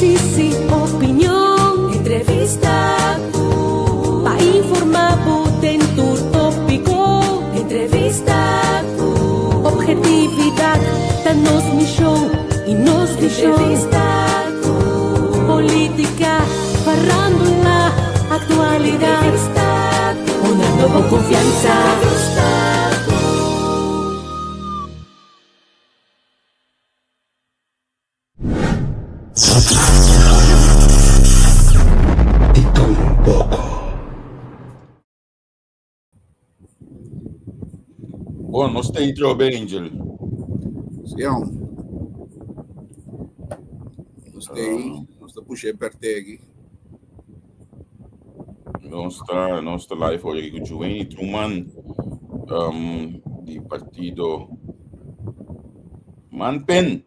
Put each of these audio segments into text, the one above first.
análisis y opinión. Entrevista para informar en tu tópico. Entrevista objetividad, danos misión y nos visión. Entrevista política, farándula, actualidad. Entrevista una nueva confianza. Bom, nós temos bem, Angel. Sim. Nós puxei perto aqui. Nós está live hoje com o Joanny Truman, do partido Manpen.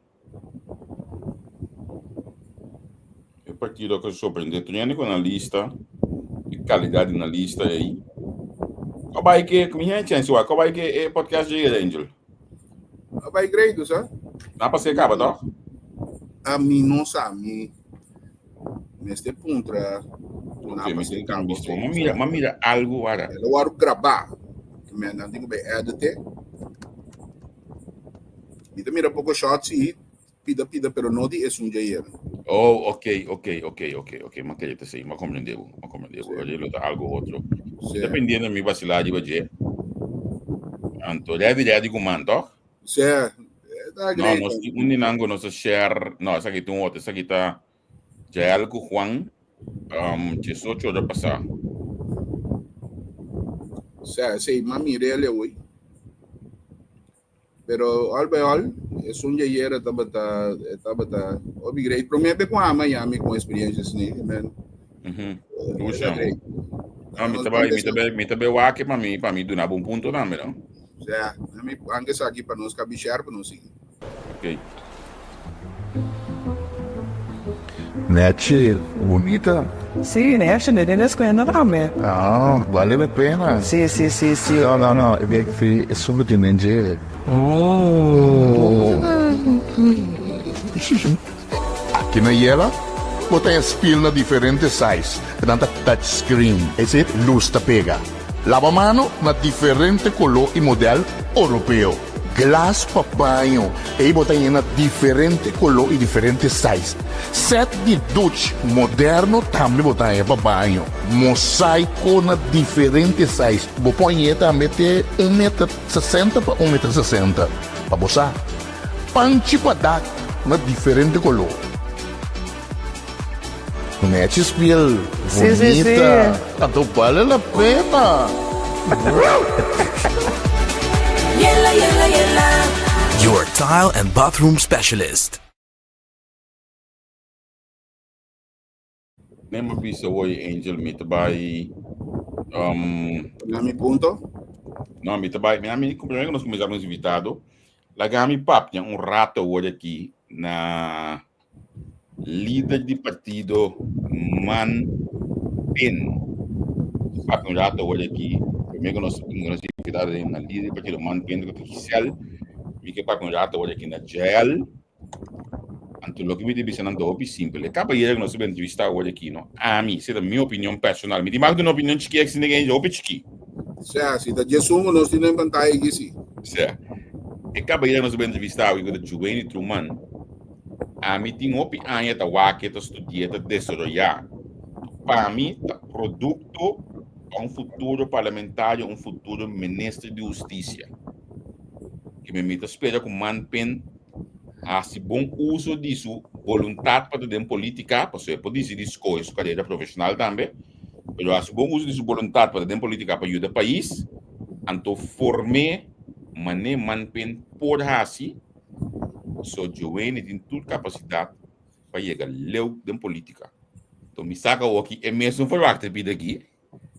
É o partido que surpreendeu. Tu com a lista, de qualidade na lista aí. Como é que é chance? Como é que é podcast de Angel? Vai great, sabe? Dá para ser cabo, tá? A mim não sabe. Neste ponto, ok, mas tem que visto. Mas mira algo agora. Eu vou gravar. Que não tenho bem editar. Então mira pouco shots e pida, pero não de é dia. Oh, ok. Mas que eu sei, mas compreendeu. Olha, tá algo outro. Dependendo da minha vacilar, eu dizer. Então, deve comando. Sim. Não, nós não nós share. Não, essa aqui tem outro, essa aqui tá já é algo Juan, 18 horas passar. Sim, mas mire ele hoje. Pero albeol é dia estava upgrade. Para mim é com a Miami com experiências nele, man. Puxa. Me também o aqui para mim do na bom ponto também, não? A mim antes aqui para nós cabichar para nós seguir. Ok. Net bonita. Sì, ne esce nelle scuole rame. Ah, vale la pena. Sì. No, è solo di mangiare. Aqui na Yela, botai as pilhas diferentes size. Tanta touchscreen. Esse luz tá pega. Lava mano na diferente color e modelo europeu. Glass papanho. E botai na diferente color e diferente size. Set de duche moderno também botai papanho. Mosaico na diferente size. Boponha também tem 1,60 m para 1,60 m. Para boçar. Panchi padak na diferente color. Net spiel. Bonita. Tanto vale la pena. Yella. Your tile and bathroom specialist. Lembra pisa hoje Angel me trabalha Na mi ponto? não me trabalha, primeiro que nós começamos invitado, lá gami pap, tinha rato hoje aqui na líder de partido Manpen. Papo rato hoje aqui, primeiro que nós invitado na líder de partido Manpen que oficial, e que papo rato hoje aqui na jail. Então, o que me diz não é tão simples. Acaba de que nós vamos entrevistar hoje aqui, não? A mim, isso é a minha opinião pessoal. Me diz mais de uma opinião que é que ninguém ouve aqui. Se da Jesus nós temos vantagem aqui, sim. Acaba de que nós vamos entrevistar o Joanny Truman. A mim tem uma opinião da WAC, da estudia, da desenvolver. Para mim, é produto a um futuro parlamentar, um futuro ministro de justiça. Que me espera com Manpen se bom uso disso, vontade para dentro política, você pode dizer escolher sua carreira profissional também, mas bom uso disso, vontade para dentro política para ajudar o país, então formar, mané Manpen por assim, so Joanny tem toda capacidade para chegar leu dentro política. Então me saca o aqui, é mesmo foi o acto de aqui,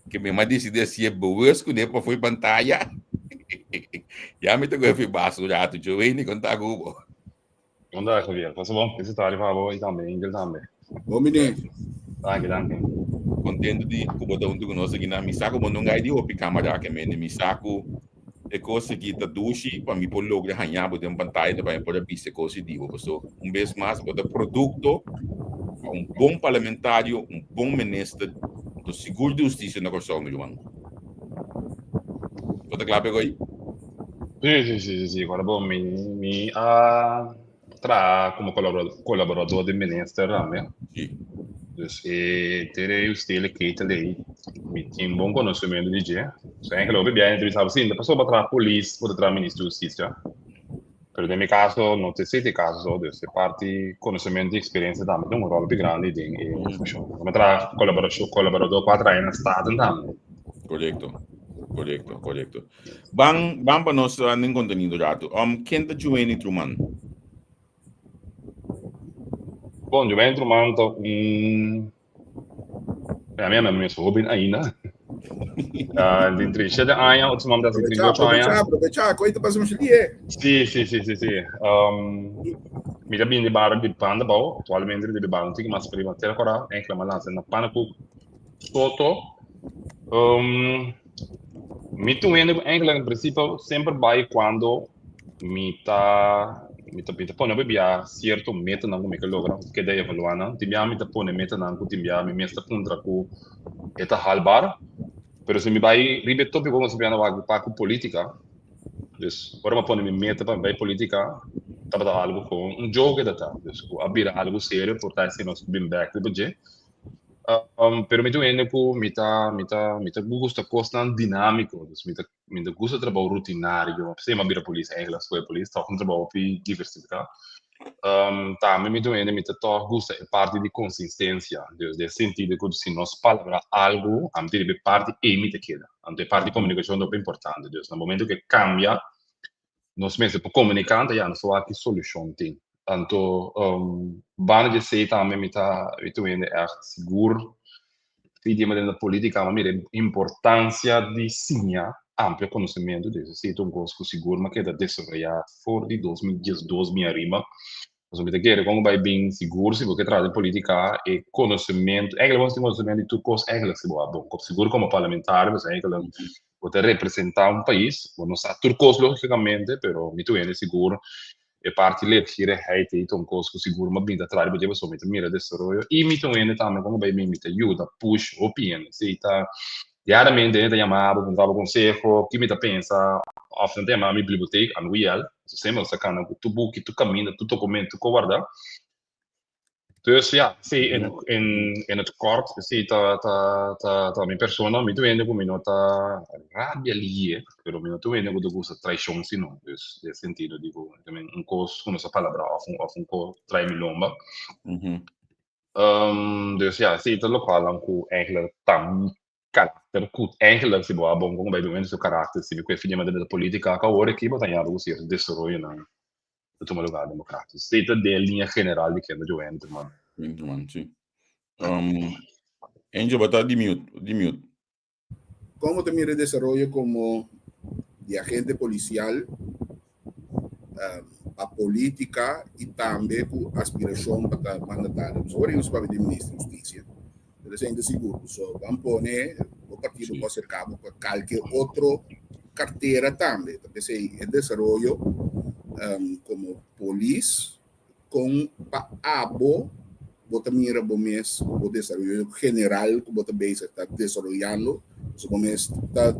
que me decide se é boa, escolher para foi pantalla, já me tocou foi baixo já, Joanny contar com Bom dia, Javier. Tá bom? Esse tá ali para e também, Ingrid também. Bom menino. Danke. Contento de botar junto conosco aqui na Misako, mas não gai de opi câmera que me Misako é coisa que tá duche para me por logo ganhar botar pantalla para poder ver coisa de pessoa. Vez mais botar produto um bom parlamentário, um bom ministro do seguro de justiça na Constituição, meu irmão. Você claro pegou aí? Sì. Guarda, boh, tra come collaborador del ministero, Sim. e terei o stile che te lei mi tem bom conhecimento de dia. Sem que lo bem entrevistava sim, depois para tra polícia, para tra ministro de justiça. Pero no meu caso, não te sei de caso, de ser parte conhecimento e experiência também tem um rol bem grande em função. Como tra colaborador quatro anos na estado também. Correcto. Bang para nós nem contenido rato. Quem tá Joanny Truman? Bom, eu entro manto a minha memória é bem ainda. Dentro de 7 anos, outros momentos de 38 anos. Aproveitar, coisa para se mexer. Sì. Mi da bine di bar di panda bau, attualmente di bar antico, ma prima terra ancora, anche la malanza na pana cu sotto. Mi tu vende anche in principio sempre vai quando mi pone bebia certo meta na come che logra che deve evaluare, ti mi pone meta na cu ti mi mesta contra cu eta halbar. Pero se mi vai ribeto più come si piano va cu politica. Dus waarom pone mi meta para vai politica, tava algo com um jogo da tá, dus abrir algo sério, portar se nós bem back do budget. Pero me tuene ku mita gusta constant dinâmico, dus mita gusta trabalho rutinário, se ma bira polícia, eigenlijk sua polícia, toch um trabalho pi diversificado. Também me tuene mita toch gusta parte de consistência, dus de sentido que se nós palavra algo, am deve parte e mita queda, ante parte de comunicação é importante, dus no momento que cambia, nós mesmo por comunicando já não só aqui solução tem. Tanto, bana de sei também me tuene echt seguro, idioma da política, mas mira importância de sinha amplo conhecimento desse setor um costo seguro, mas que da desenvolver for de 2012 minha rima, mas me quer como vai bem seguro se porque traz política e conhecimento, eigenlijk você conhecimento de tudo coisa eigenlijk se boa bom, seguro como parlamentar, mas eigenlijk pode representar um país, não sei tudo coisa logicamente, pero me tuene seguro e parte leergierigheid heet om kost seguro maar binnen dat raar só met mira desarrollo e me também como bem me ajuda push opinion se tá diariamente ainda chamava com conselho que me pensa often tem a minha biblioteca anual sempre sacando tu book tu caminho tu documento tu guarda dus ja zie in het kort zie ta mi persona mi tuende come nota rabbia lì però mi tu vende con gusto traição se não dus nesse sentido digo também um cos como essa palavra of um co trai mi lomba dus ja zie het lokaal com eigenlijk tam karakter goed eigenlijk se boa bom como vai bem seu caráter se me que filha da política ka hora que botar algo se desarrollo na do lugar democrático se tá de linha general de que é do ente mano sim. Angel botar de mute. ¿Cómo te mira el desarrollo como de agente policial, a política y también con aspiración para mandatario? Ahora yo soy de ministro de justicia. Pero es seguro. Vamos a poner el partido para acercarnos con cualquier otra cartera también. Entonces, el desarrollo como policía con abo bota mira bomes o desarrollo general que bota base está desarrollando so bomes está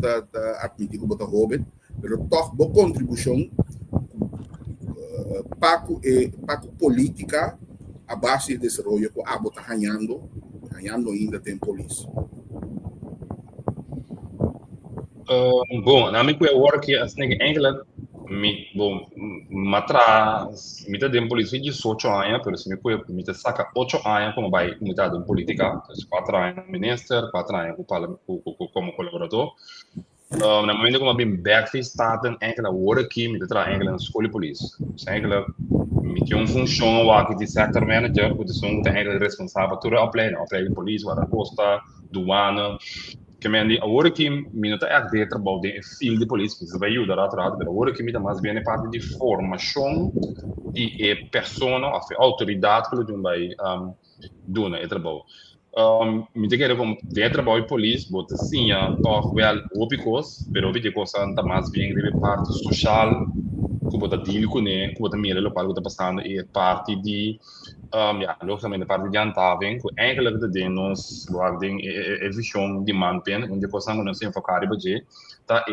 admitido que bota joven pero toch bo contribuição paco política a base de desarrollo que abo está ganhando ainda tem polícia. Bom, na minha work que eigenlijk mi tá dentro polícia de 18 anos, pero se me saca 8 anos como vai mudar de política, 4 anos ministro, 4 anos como colaborador. Na momento como bem backface staten, eigenlijk hoor ik me dat eigenlijk een schoolpolice. Dus eigenlijk met een functie waar ik sector manager, dus eigenlijk responsabel voor de opleiding police, waar de costa, douane. Que me agora que me não está de trabalho de fil de polícia, isso vai ajudar a tratar, mas agora que me dá mais bem parte de formação de persona, a autoridade que ele vai dar no trabalho. Me tem que como de trabalho de polícia, bota sim, toch wel opicos, pero obviamente coisa está mais bem de parte social, que bota deal com ele, que bota mira local que está passando e parte de logicamente parte de antaving, que eigenlijk de denos guarding e visão de manpen, onde possamos nos enfocar em budget, tá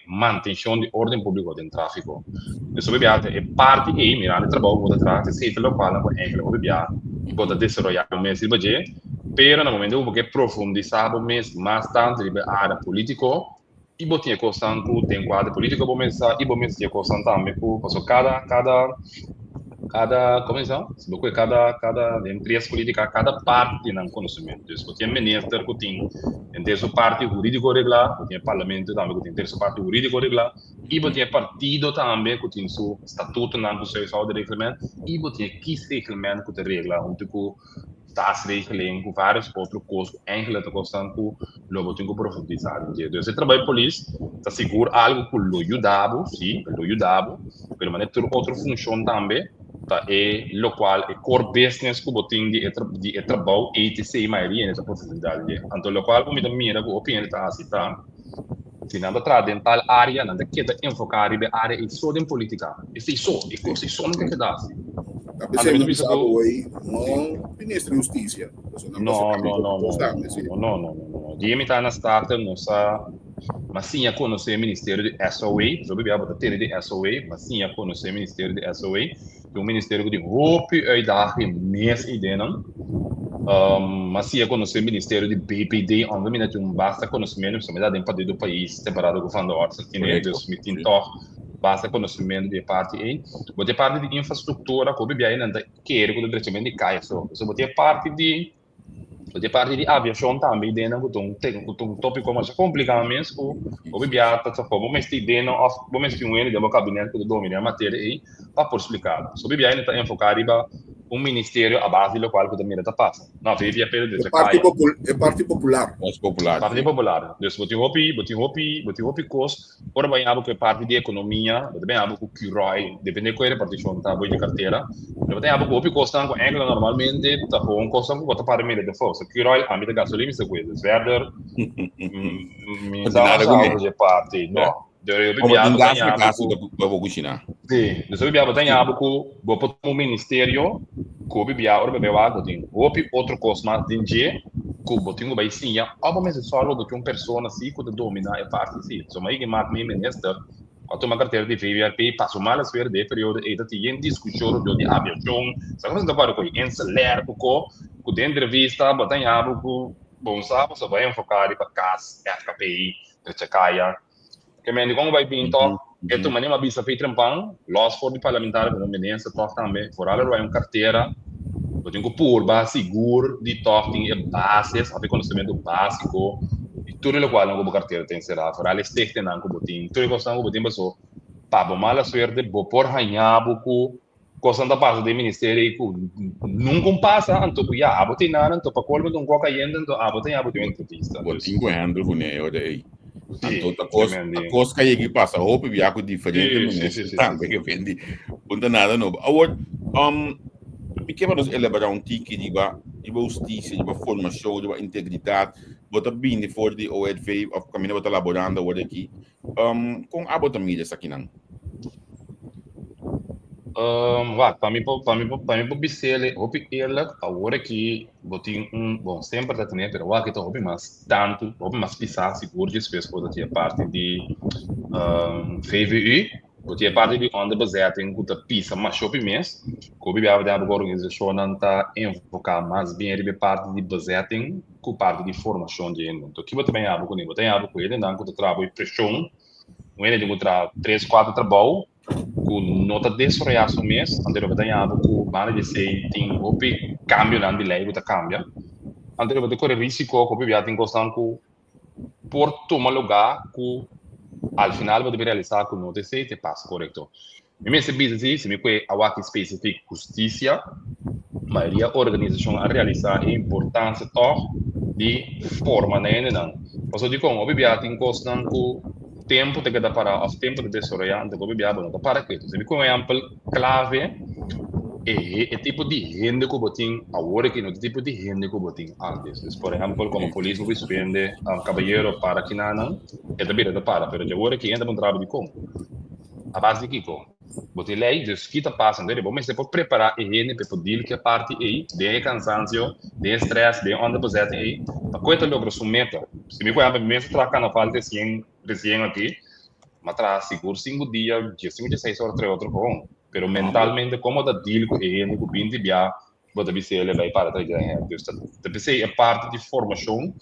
manutenção de ordem pública dentro tráfico. Isso é parte e mirar o trabalho bota trás, se é local com eigenlijk bota desenvolver o mês de budget, pero no momento porque profundizar o mês mais tanto de área político e botinha constant com tem quadro político bom mês e bom mês tinha constant também com cada como é que cada empresa política cada parte não conhecimento então tem ministro que tem sua parte jurídico regular tem parlamento também que tem sua parte jurídico regular e tem partido também que tem seu estatuto não seu de regulamento e tem que regulamento que tem regla onde que staatsregeling com vários outros coisas eigenlijk te constant com logo tem que profundizar então esse trabalho polícia está seguro algo que lo ajudava sim lo ajudava pelo menos ter outra função também tá lo qual é core business que botin de trabalho etc maioria nessa possibilidade então lo qual como mira que opinião tá assim tá se não tra dental área não que tá enfocar em área e só de política e só não que dá assim Você não sabe hoje não ministro da justiça não dia me tá na starta nossa mas sim a conhecer o Ministério de SOA, sobre a bateria de SOA, mas sim a conhecer o Ministério de SOA, que o Ministério de roupa e da mês ideia não, mas sim a conhecer o Ministério de BPD, onde me tem basta conhecimento, se me dá dentro do país separado do fundo orças, que nem Deus me tem basta conhecimento de parte aí, bote parte de infraestrutura, como bem ainda quer que o direito de caia só, bote parte de aviação também dentro de um tópico mais complicado mesmo o bibiata tá como mas tem dentro como mas tem ele do gabinete que domina a matéria aí para explicar so bibiata está enfocado em ministério a base do qual que também está passando não via pelo de parte popular mais popular parte popular então botin hopi cos ora bem abo que parte de economia também abo que QROI depende qual repartição tá boa de carteira também abo que hopi cos tanto normalmente tá com coisa que bota para mim de força QROI a mim gasolina se coisa verder de parte não Sim, nós biaba tem abo que bopo o ministério que biaba ora bebeu tem outro cosma dinge que botinho vai sim já obviamente só do que uma pessoa assim que domina a parte sim só mais que mat me minister quando uma carteira de VVRP passa mal a sua de período e tem discussão de aviação sabe que agora com enceler com de entrevista botem abo que bom sabe só vai enfocar para CAS FKPI Trechacaia que me como vai vir então tu maneira uma bisa feita trampão loss for de parlamentar com ministro toque também por além vai uma carteira eu tenho por base seguro de toque tem bases sabe conhecimento básico e tudo o qual não carteira tem será por além stake tem não como tem tudo que são botem pessoa para mala suerte por ranhabo com coisa da parte do ministério que nunca passa então já botem nada então para qual não qualquer ainda então botem entrevista botem com handle com ele aí então a coisa que aí passa roupa viaco diferente também que vende não nada novo agora porque para nós elaborar ticket de justiça de formação de integridade bota bem de for de OEDV of caminho bota elaborando agora aqui com a bota mídia aqui não para mim por bicele hopi ela agora que botin bom sempre tá tendo pero aqui tô hopi mais tanto hopi mais pisar seguro de espécie pode ter parte de VVU pode ter parte de onde bezetting que tá pisa mais hopi mês que o biava da organização não tá enfocar mais bem de parte de bezetting com parte de formação de então que também abo com ele tem abo com ele não que trabalho pressão ele de outra 3-4 trabalho com nota desfreação mês anterior tem algo com mais de 6 tem hopi cambio de lei que cambia anterior de correr risco que já tem constante por tomar lugar que al final vai realizar com nota 6 te passa correto e mesmo se me foi a work specific justiça maioria organização a realizar a importância de forma não posso dizer como já tem constante tempo de cada para o tempo de desarrollar então como biaba não para que então como exemplo clave é tipo de gente que botin agora que no tipo de gente que botin antes por exemplo como polícia que suspende caballeiro para que não é também para pero agora que entra um trabalho de como a base de Kiko. Bote lei, dus kita passa, né? Bom, mas você pode preparar a gente para poder que a parte aí, de cansaço, de estresse, de onda poseta aí, a coisa logra sua meta. Se me conhece, mesmo trabalhando na falta de 100 aqui, mas traz seguro 5 dias, 6 horas, 3 outros bom. Pero mentalmente, como da deal com a gente, com o bem de biar, você vai ser levado para trás. Então, é parte de formação,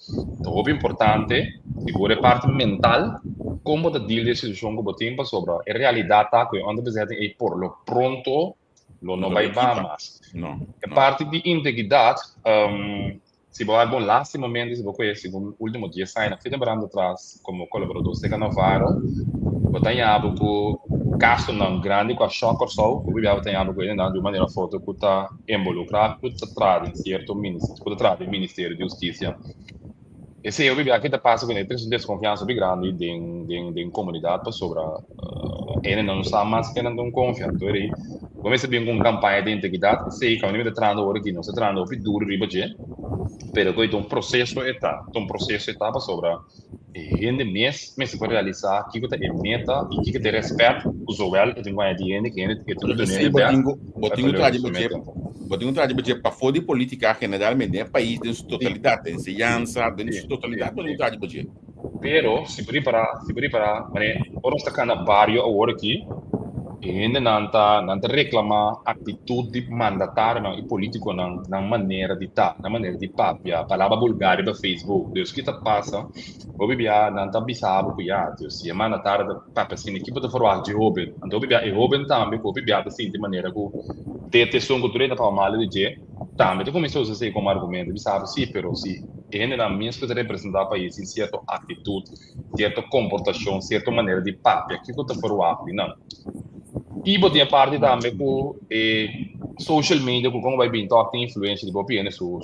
é importante, seguro é parte mental, como da deal de situação que você tem sobre a realidade que onde você tem por lo pronto, não vai mais. É parte de integridade, se você há um last momento, se você conhece o último dia, sai na frente de trás, como colaborador, você que não vai, você tem algo caso não grande com a choque ou só, o bicho tem algo que de maneira foto que está involucrado, que está trazendo certo Ministério de Justiça. Esse é o bicho que está passando com uma desconfiança bem grande da comunidade sobre ele não sabe mais que não confia. Então, ele começa bem com uma campanha de integridade, sei que a gente está tratando aqui, não se trata de duro riba de, pero que é um processo etapa sobre gente mesmo se pode realizar que está em meta e que tem respeito usual e tem uma higiene que tem botinho trabalho para fora de política generalmente é país de sua totalidade, ensinança, de sua totalidade, botinho trabalho. Pero se prepara, mas ora está cada barrio agora aqui e ainda não reclama atitude mandatária e político na maneira de estar, na maneira de papia, palavra vulgar no Facebook. Deus que passa, o bebia não está bisado que já, Deus se mandatária da papia assim, que pode falar de jovem, então o bebia é jovem também, o bebia assim de maneira que ter atenção cultural para mal de dia, também começou a ser como argumento, bisado sim, pero se ainda não mesmo que representar o país em certa atitude, certa comportação, certa maneira de papia, que pode falar não. E botem a parte também com social media, com como vai bem tem influência de bopiane su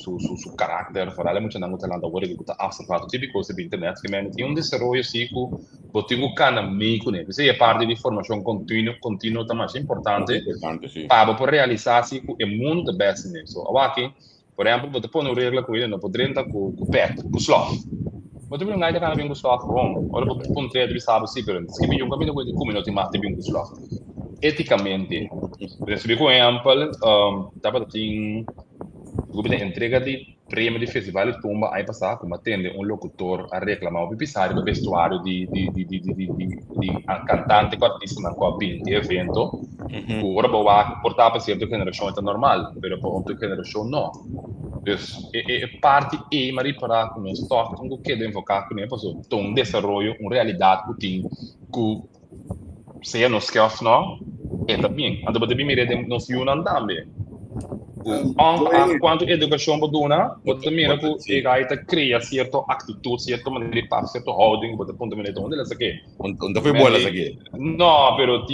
caráter, falar muito não está lá agora que está observado típico se internet que mesmo tem desenvolvimento assim com botem o canal meio com ele. Isso é parte de formação contínua também é importante para por realizar assim com o mundo de business. So, aqui, por exemplo, você põe uma regra com ele não pode entrar com pet, com sloth. Você não vai ter bem com sloth, bom. Ora você põe três de sábado sim, pero se me um caminho com como não tem mais bem com sloth. Eticamente, por exemplo, estava tem entrega de prêmio de festival de tumba aí passar como atende locutor a reclamar o episódio do vestuário de cantante com artista na qual de evento agora boa portar para certa geração é normal, mas para outra geração não. Então, é parte mas para com o stock com que deve focar com isso, um desenvolvimento, uma realidade que tem que se não esquece não é também ando bem mire não se unam também quanto educação boduna você mira que gaita cria certa atitude certa maneira de papo certo holding você ponto mire onde ela saque onde foi boa ela saque não pero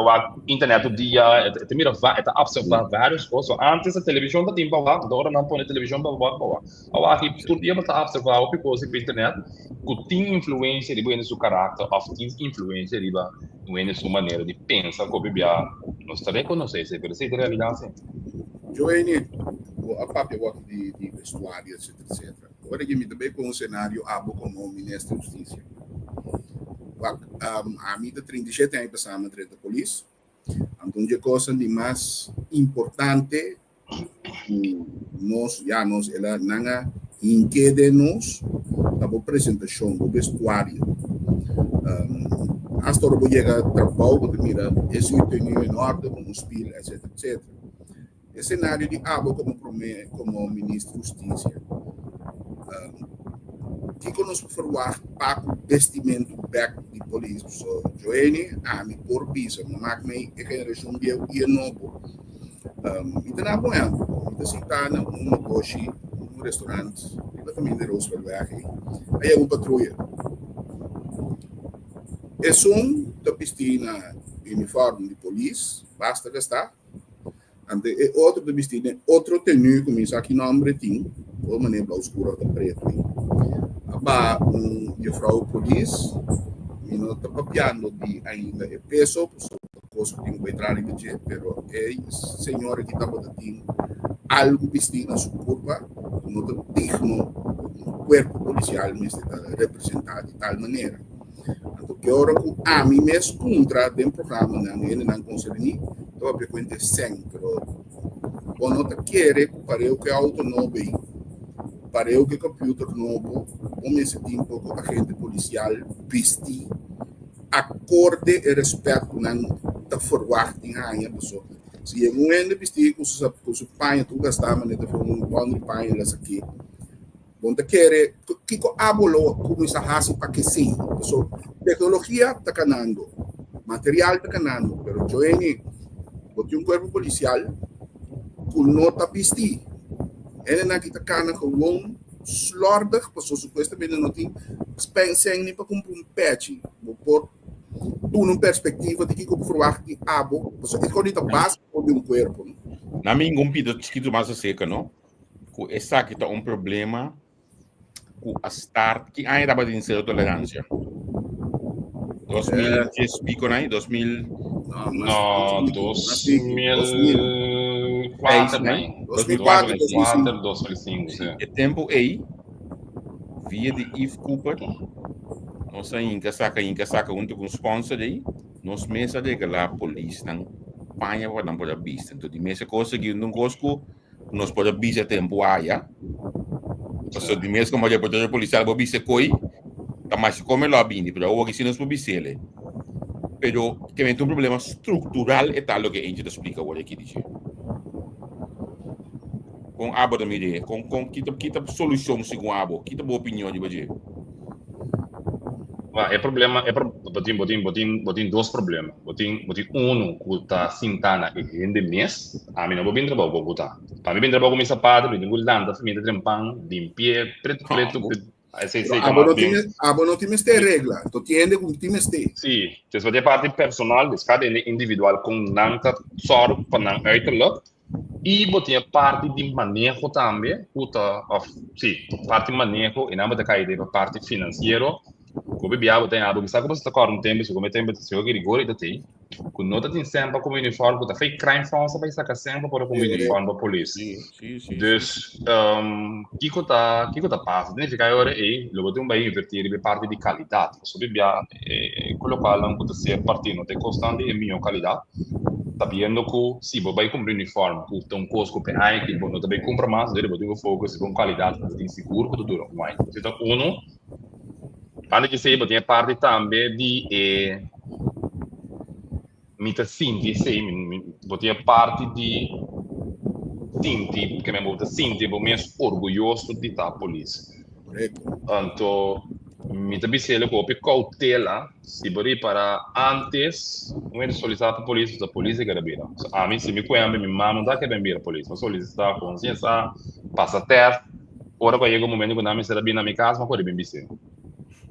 a internet do dia mira observar várias coisas antes a televisão da tempo agora não põe televisão para aqui tudo dia você observar o que coisa pela internet que tem influência de bem no seu caráter ou tem influência de bem na sua maneira de pensar que o bebê não está reconhecendo se precisa de realidade. Joene, a papia gosta de vestuário, etc. Agora que me também com um cenário como o Ministro da Justiça. A mim, 37 anos, passamos a da polícia. Então, a coisa de mais importante, ela não impede-nos da apresentação do vestuário. A história vai chegar a trabalho, porque mira, esse é o em ordem, como espelho, etc. O cenário de como ministro da Justiça, que conosco falar para o vestimento back de polícia, Joene, me por pisa, mas me é geração de eu e novo. Então na boa, então se está no negócio, no restaurante, da família Roosevelt aqui, aí é patrulha. É da piscina uniforme de polícia, basta gastar. Ante outro de vestido, outro tenue começa aqui nome tem, ou maneira escura da preto. Aba frau polícia, não está papiando de ainda é peso, coisa que tem que entrar em dia, pero é senhora que está botando algo vestido na sua curva, não está digno, o corpo policial mas está representado de tal maneira. Então que ora com a mim mesmo contra dem programa não consegue então a frequente sempre quando não quer para o que auto não bem para o que computer novo como esse tempo com a agente policial vestir acorde e respeito não tá forwarding a pessoa se é um ende vestir com seu pai tu gastar mas não foi bom pai lá aqui onde quer que abolo começa a fazer para que sim so tecnologia está canando material está canando pero eu bote corpo policial com nota vestir ele na que está cana com slordig pessoa supostamente não tem expensão nem para comprar patch por uma perspectiva de que como verwacht abo pessoa é quando está básico de corpo na minha compida escrito mais seca não com essa que tá problema a start que ainda vai ter zero tolerância 2010 pico né 2000 no 2004 né 2004 2005 sim é tempo aí via de Eve Cooper nós aí que saca junto com sponsor aí nós mesa de que lá polícia não panha para não poder vista então de mesa coisa que não gosto nós pode vista tempo aí so di mes como poder policial bo bise koi ta mas come lo abini pero o que si nos bisele pero que vem um problema estrutural é tal que a gente explica o que diz com abo da mídia com kita solução segundo abo kita boa opinião de baje é problema botin dois problemas botin que tá sintana e rende mês a mim não vou bem trabalhar vou botar para mim bem trabalhar com minha sapato bem gulanda família trempang limpie preto abo não tem esta regra tu tiende com time este sim você vai ter parte personal de cada individual com nanta sorte para não uiterlijk e botinha parte de manejo também parte de manejo e não vai cair de parte financeiro come abbiamo tempo mi sa come sta correndo tempo se come tempo se che rigore da te con nota tin sempre come uniforme da fai crime France vai sacar sempre por come uniforme da polícia sim dus kiko tá passa significa ora e lo botem vai invertir le parte di qualità so bibbia colocar lá um ser partindo te constante e minha qualidade sabendo que se você vai comprar uniforme que tem um custo que é que você não vai comprar mais ele botem o foco com qualidade tem seguro que dura mais então quando que sei botem parte também de mita sinti sei botem parte de sinti que me bota sinti vou mais orgulhoso de estar polícia então mita bisele com cautela se bori para antes não é solicitar a polícia que era bira a mim se me conhece me mama não dá que bem bira a polícia mas solicitar consciência passa ter ora vai chegar um momento que não me será bem na minha casa mas pode bem bisele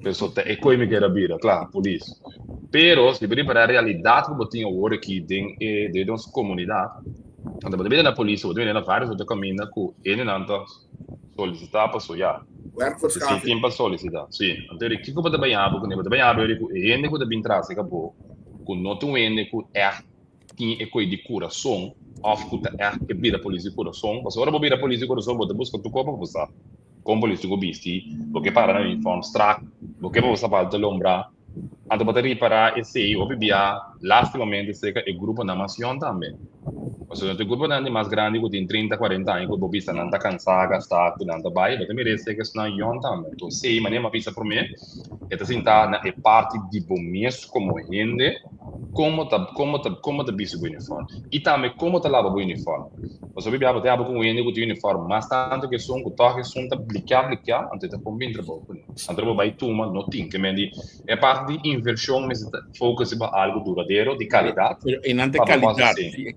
pessoa é coisa que era bira claro polícia pero se bori para a realidade que botinha agora aqui de nossa comunidade quando você vem na polícia você vem na várias outras caminhos com ele não solicitar para sonhar sim tem para solicitar sim então o que eu vou trabalhar porque eu vou trabalhar ele que eu também traz acabou com não tem ele que é que é coisa de coração of que é vida polícia de coração mas agora vou vir a polícia de coração vou buscar tu como você com polícia com bisti porque para na uniforme strack porque você vai te lembrar então para reparar esse o bibia lastimamente seca o grupo na nação também mas o grupo não é mais grande que tem 30 40 anos que o bobista não está cansado está não está bem mas também merece que isso não é ion também então sei mas uma pista para mim é assim tá na parte de bom mês como rende como tá bicho o uniforme e também como tá lava o uniforme mas o bibia tem algo com o uniforme mas tanto que são que toque são tá blicar antes de combin trabalho então vai turma não tem que mendi é parte de inversão mas foco se para algo duradouro de qualidade e não tem qualidade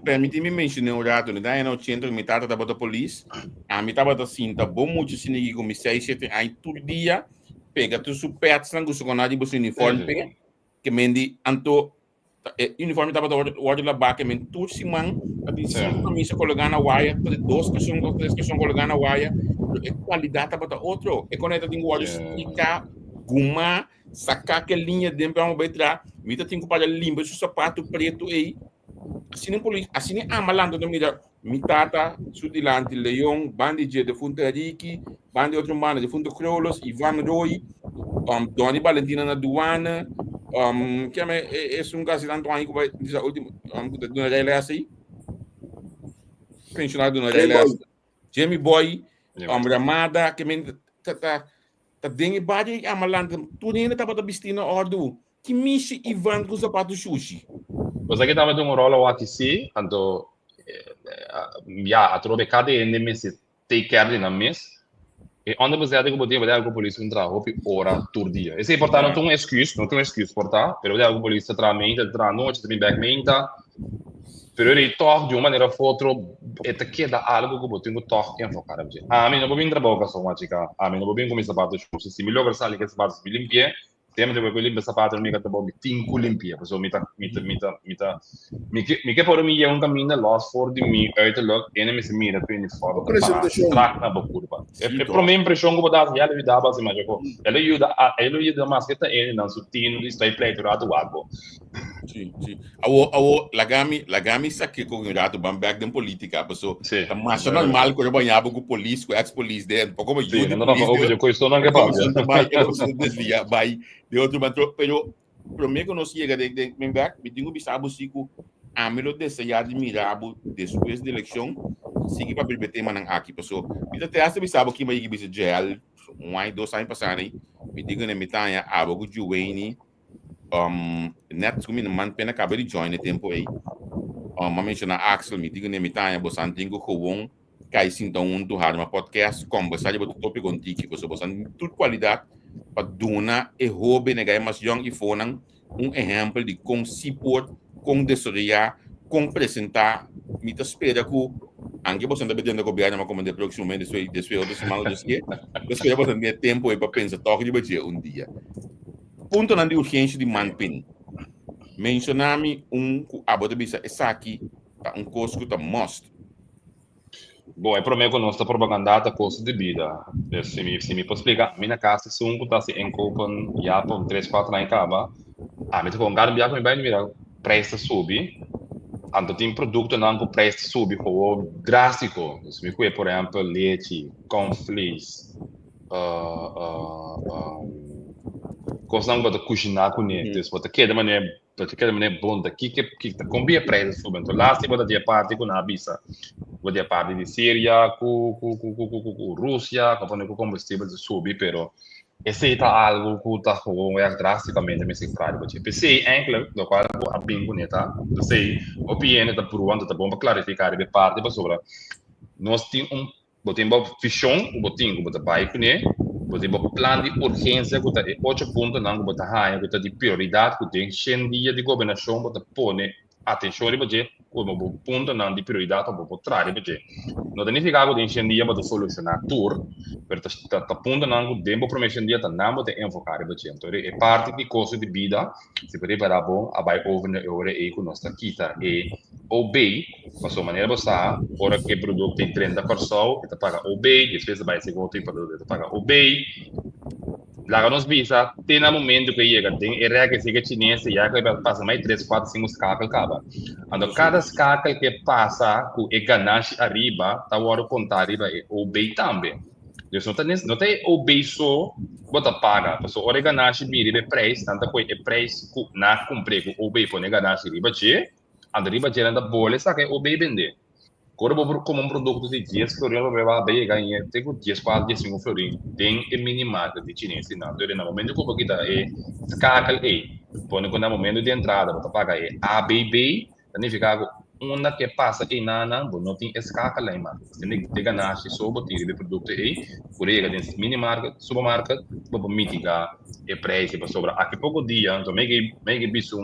permite-me mencionar um rato né daí no centro metade da bota polícia a metade da cinta bom muito se ninguém como 6 7 aí todo dia pega tu super sangue com nada de uniforme pega que mendi anto uniforme tava ordem lá back men tu se man a cinco camisa colocando a wire dois que são colocando a wire a qualidade tava outro e quando tem o ficar guma sacar aquela linha dentro para uma entrar mita tem que para limpa o sapato preto aí assim nem polícia assim nem amalando da mira mitata sudilante leão bandi de fundo riqui bandi outro mano de fundo crolos Ivan Roy Doni Valentina na aduana, que é um caso tanto aí que vai dizer último, do Narela assim, pensionado do Narela, Jamie Boy, Ramada, que men tá dentro bade a malandra, tudo ainda tá para vestir ordo, que mishi Ivan com sapato sushi. Cosa che dava un ruolo a TC, quando a trove cade e nem se take care na mes. E onde você acha que podia fazer algo polícia contra a ora por dia. E se portar não tem um excuse, portar, pero fazer algo polícia tra mente, tra noite, também back mente. Pero ele toca de uma maneira ou outra, e te queda algo que você tem que tocar em focar. A mim não vou vir trabalhar com a chica, a mim não vou vir com meus sapatos, se me logra sair que os sapatos me limpiem. Tema de quel limpe sapato mi che mi tinco limpia, so mi che por mi è un cammino lost for di mi uiterlijk en mi se mira quindi fora track na curva. E per me impressione che da ya le dava se ma gioco. E le aiuta maschetta e non su tino di stai play turato guardo. Sì. Awo lagami sa che con rato bambag den politica, so la massa normal ko ba yabo ko police ko ex police de poco mo yun. Non ho questo non che desvia vai de outro matro, pero me conhecia de bambag, me tinha bisabo siku amelo desse ya admirabo depois da eleição, sigue para permitir manang aqui, so me até essa bisabo que mai bisa gel, um 2 anos passarem, me diga na mitanha abo ko juweni net kumi na man pena acaba de join tempo aí. Ma menciona Axel me diga nem mitanha bosan tingo gewoon kai sinta do harma podcast conversar sobre o tópico contigo, você bosan tudo qualidade para dona e hobby negai mas young e fonang exemplo de com support, com desoriar, com apresentar, me tá espera que anche bosan da bedendo ko biana ma como de proximamente desde outro semana desde bosan ter tempo para pensar toque de budget dia. Punto na de urgência de manpin. Mencionar-me abota bisa essa aqui tá custo tá must. Bom, é para mim que nossa propaganda tá custo de vida. Se me pode explicar, minha casa se tá se encopan já por 3-4 anos acaba. Me com garbo já com bem mira preço subir. Anto tem produto não com preço subir com drástico. Se me por exemplo leite, conflis, coisa não pode cozinhar com ele, pode queda maneira bom daqui que combina preço sobre então lá se pode ter parte com a bisa pode ter parte de Síria com Rússia com combustível de subir pero esse tá algo que tá com drasticamente me se frade porque pensei enkele do qual a bem bonita sei opinião da provando tá bom para clarificar de parte para sobre nós tem botemos fichão o botinho bota pai com ele botemos plano de urgência que tá 8 pontos não bota raia que tá de prioridade que tem 100 dias de governação bota pone atenção porque como ponto não de prioridade para trás porque não significa que tem 100 dias para solucionar tudo pero tá ponto não que tempo para 100 dias tá não bota enfocar porque então é parte de custo de vida se pode para bom a vai over na hora e com nossa quita e obey a sua maneira você ora que produto tem 30% você paga obey depois vai ser outro produto você paga obey lá nos visa tem um momento que chega tem é que se que chinês já que passa mais 3, 4, 5 escala acaba quando cada escala que passa com e ganache arriba tá hora contar arriba e obey também então não tem obey só bota paga pessoa hora ganache biri preço tanto que é preço na compre com obey por ganache arriba che arriba che anda bolle sa che obey vender Corbo como produto de 10 florins vai bem ganhar tem 10 para 15 florins tem é minimarket de chinês não então no momento que você é escala põe quando no momento de entrada você paga é ABB significa uma que passa e não tem escala lá em marca tem que ganhar se sobe de produto por aí tem minimarket supermarket para mitigar o preço para sobrar aqui pouco dia então meio bicho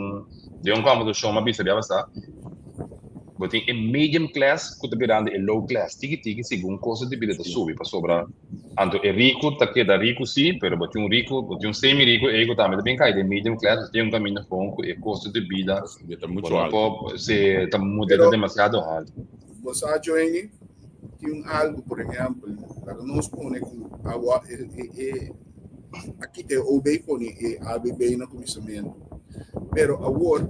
de como do show uma bicho de avançar Botin é medium class, que virando é low class. Tiki segundo coisa de vida sube para sobrar. Anto é rico, tá que da rico sim, pero botin rico, botin semi rico, é que também bem cai de medium class, tem caminho bom, é custo de vida tá muito alto. Se tá mudando demasiado alto. Você acha que tem algo, por exemplo, para nós põe com agora aqui tem o bacon e ABB no começamento. Pero agora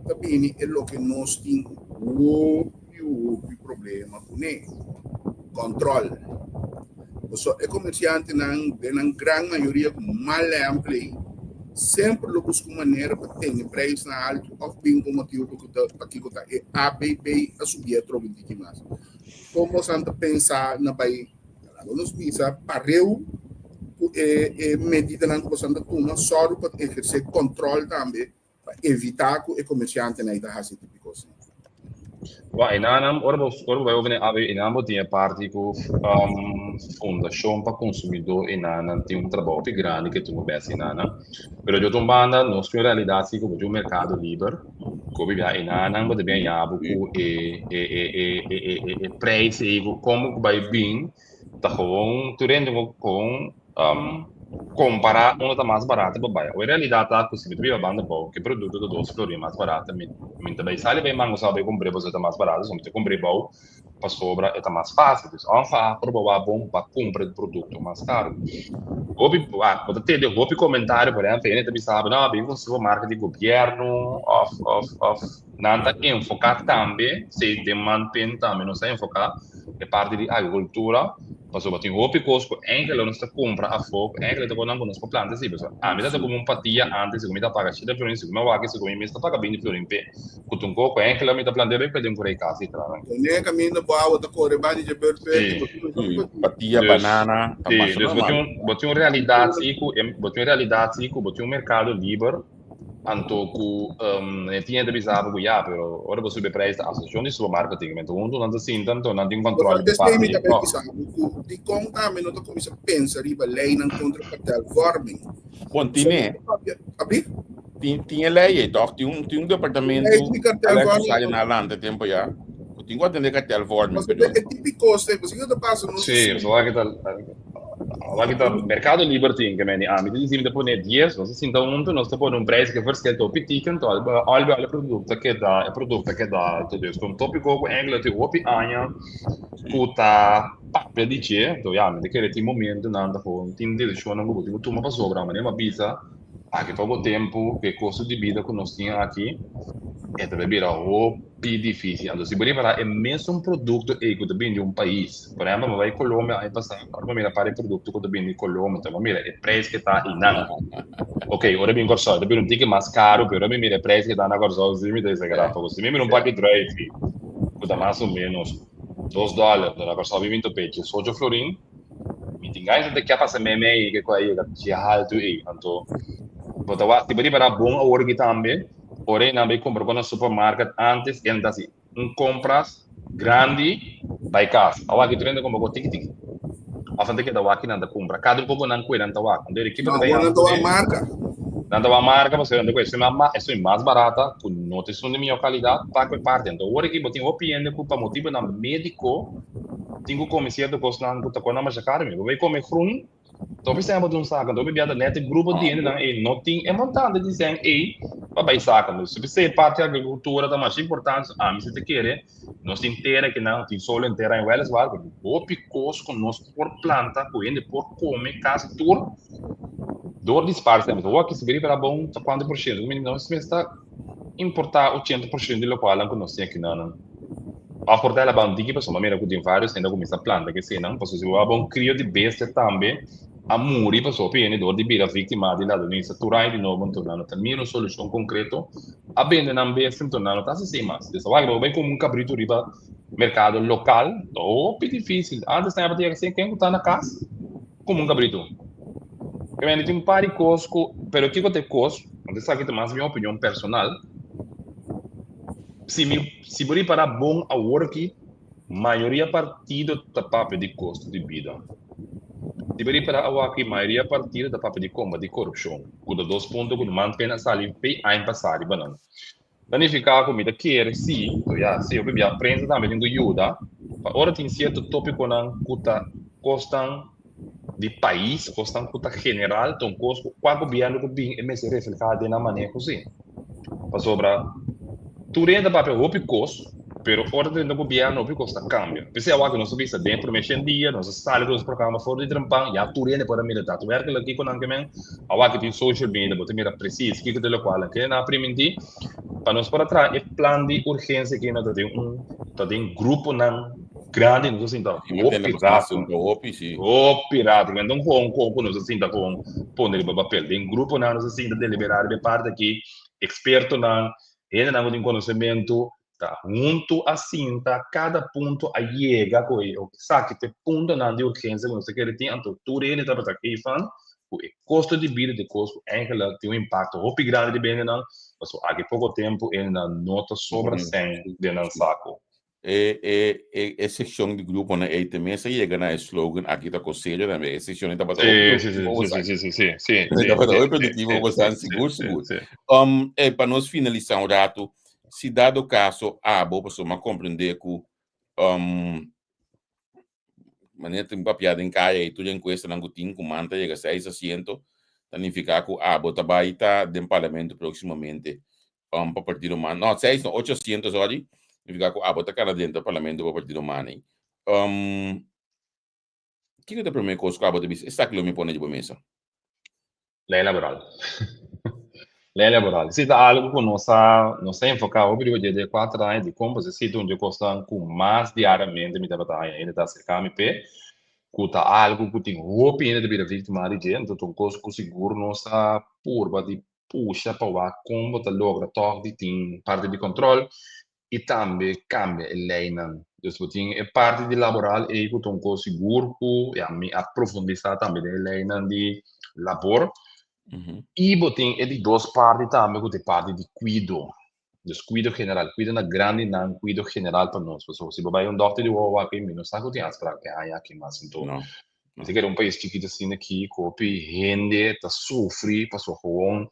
também é o que nós temos o problema com ele. Controle. So, é comerciante na grande maioria mal ampli, sempre lo busca maneira para ter preço na alto, ou bem com motivo para que está é ABB a subir a troca de mais. Como Santa pensar na Bahia, nos visa pareu medida na que Santa toma só para exercer controle também para evitar que o comerciante não está fazendo tipo de coisa. Wa inanam ora vai ovene ave inambo tinha parte com fundação para consumidor inanam tem trabalho più grande que tu não vês inanam pero eu tombanda nós tem realidade assim como o mercado livre como via inanam mas também yabo com preço e como vai bem tá com tu rende com comparar uma da mais barata para baia. A realidade tá que se tu vive banda bom, que produto do doce flori mais barata, me também sai bem mango sabe comprar você tá mais barato, se tu comprar bom, para sobra é tá mais fácil. Então, provar bom para comprar produto mais caro. Pode ter de comentário por exemplo, ele também sabe, não, bem com supermercado de governo, não tá enfocado também, se demanda também não está enfocado, é parte de agricultura. Passou para ter coisas que não está compra a fogo, que não conosco plantas assim, pessoal. A mim tá como patia antes, se comida paga chida florin, se comida waga, se comida está paga 20 florin pe. Kutung ko que la mita planta bem pedem por aí casa e trava. Nem caminho boa da cor bani de perfeito. Patia banana, botou realidade sico, botou mercado livre. Anto ku tinha de bizarro ku ya pero ora você be preço a associação de supermarketing mas onde não assim tanto não tem controle de parte de conta me não tô começando a pensar riba lei não contra papel forming continue tinha lei então tinha um departamento que sai na landa tempo já tinha que atender cartel forming mas é típico você que passa no sim só que tá mercado liberty que me a me diz depois 10 não sei então nós tá pondo preço que for que topic então olha produto que dá tudo isso um tópico com angle de opi anya puta para dizer então já me daquele tipo momento não tá com tem deixou não vou tu uma passou para uma pizza aqui pouco tempo que custo de vida que nós tinha aqui é também vira difícil. Então, se você para é mesmo produto que vem de país, por exemplo, vai Colômbia, aí passa, agora mira para produto que vem de Colômbia, então mira é preço que está em nada. Ok, ora bem corso, deve um ticket mais caro, pero mira é preço que está na corso, se me diz gráfico, se me mira pack drive, custa mais ou menos $2, na corso 20 pesos, 8 florin. Me tinha que passar meme que aí que alto aí, então, botar se você para bom a hora também. Porém, não vai comprar no supermercado antes, então assim, compras grande, vai casa. Agora que tu vende como tic-tic. A frente que dá aqui não dá compra. Cada pouco não cuida, não dá aqui. Então, equipe não dá marca. Não dá marca, você não conhece, é mais barata, com notação de melhor qualidade, para que parte. Então, agora que você tem opinião para motivo na médico, tem que comer certo coisa não está com a mais caro, vai comer fruta. Então, você tem um saco, então, bebida net, grupo de não tem, é montante de dizer, vai saca, se você parte da agricultura, tá mais importante, se você quer, nós inteira que não, tem solo inteira em Welles, vai, o picos com nós por planta, por comer, casa, tudo, dor disparce, mas o que se vira para bom, tá quanto por cento, o mínimo, nós está importar 80% do local que nós temos aqui, não. A portela bandiga, pessoal, mas mira que tem vários, ainda começa a planta, que se não, pessoal, se o bom crio de besta também, a muri pessoal, pieni dor de vira vítima de lado nisso, turai de novo, tornando também uma solução concreta, a bem não besta, tornando tá assim mais. Dessa vai bem como cabrito riba mercado local, é difícil. Antes tem a bater assim, quem está na casa, como cabrito. Eu tem par de coisas, pero que eu tenho coisas, antes sabe que mais minha opinião personal. Se você para bom a work, maioria partido da papel de custo de vida. Se você para a work, maioria partido da papel de combate de corrupção. Cuida 2 pontos que mantém a salir bem a passar e banana. Danificar a comida quer sim, se eu beber a prensa também tem que ajudar. Agora tem certo tópico não custa de país, custa general, então custa qual governo que bem é mais refletido na maneira assim. Para sobrar Turém da papel o picos, pero ordem do governo o picos está cambia. Pensei agora que nós vista dentro mexendo dia, nós saímos dos programas fora de trampão, já turém para militar. Tu vê que aqui quando angement, agora que tem social media, botar mira preciso, que de local, que na primeiro para nós para trás é plano de urgência que nós tem grupo não grande nos assim tá E mantém a vacinação pirata da OPI, sim. pirata então com nos assim tá com poner o papel tem grupo na nos assim da deliberar de parte aqui experto na ele não tem conhecimento tá junto assim tá cada ponto a chega com o sabe que ponto na de urgência você quer ter então tudo ele tá para aqui fan o custo de vida de custo enkele tem um impacto hopi grande de bem não mas há pouco tempo ele não nota sobre 100 de não saco É seção de grupo na aí também essa chega na slogan aqui da conselho também é seção da bata sim da bata produtivo bastante seguro para nós finalizar um rato se dado o caso boa pessoa compreender que maneira tem papiada em caia e tudo em questão não tem comanda chega 6 asiento significa que bota vai estar dentro parlamento proximamente para partir do man não 6 não 800 hoje significa que bota cara dentro do parlamento para partir do man que é o primeiro coisa que bota está que me põe de mesa lei laboral lei laboral se dá algo que nossa enfocar o período de 4 anos de como se situa onde custa com mais diariamente me dá ainda está cercando me kuta algo que tem roupa ainda de vida vítima de gente então coisa que seguro nossa curva de puxa para o como tá logra toque de tem parte de controle e também cambia a lei não então tem é parte de laboral e que tem coisa seguro e a me aprofundar também a lei não de labor e botem é de duas partes também que tem parte de cuido descuido general, cuido na grande não cuido general para nós. Se você vai doctor de uau aqui, não sabe o que tem para que há aqui mais então. Não. Se quer país chiquito assim aqui, copy rende, tá sofre, passou com